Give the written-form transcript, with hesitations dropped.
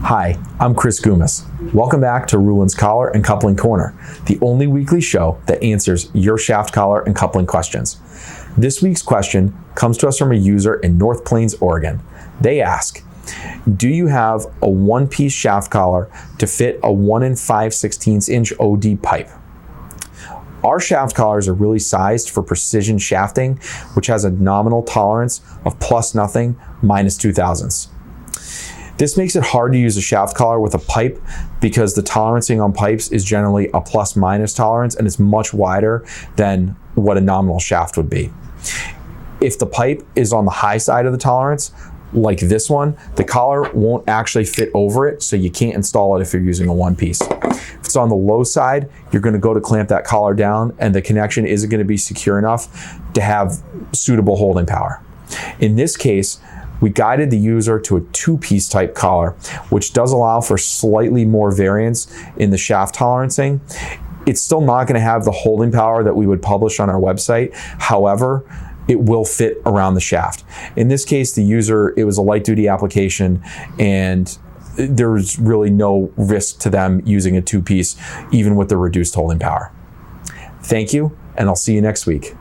Hi, I'm Chris Gumas. Welcome back to Ruland's Collar and Coupling Corner, the only weekly show that answers your shaft collar and coupling questions. This week's question comes to us from a user in North Plains, Oregon. They ask, do you have a one-piece shaft collar to fit a 1 5/16 inch OD pipe? Our shaft collars are really sized for precision shafting, which has a nominal tolerance of plus nothing, minus 0.002. This makes it hard to use a shaft collar with a pipe because the tolerancing on pipes is generally a plus minus tolerance and it's much wider than what a nominal shaft would be. If the pipe is on the high side of the tolerance, like this one, the collar won't actually fit over it, so you can't install it if you're using a one piece. If it's on the low side, you're going to go to clamp that collar down and the connection isn't going to be secure enough to have suitable holding power. In this case, we guided the user to a two-piece type collar, which does allow for slightly more variance in the shaft tolerancing. It's still not going to have the holding power that we would publish on our website. However, it will fit around the shaft. In this case, the user, it was a light duty application and there's really no risk to them using a two-piece, even with the reduced holding power. Thank you, and I'll see you next week.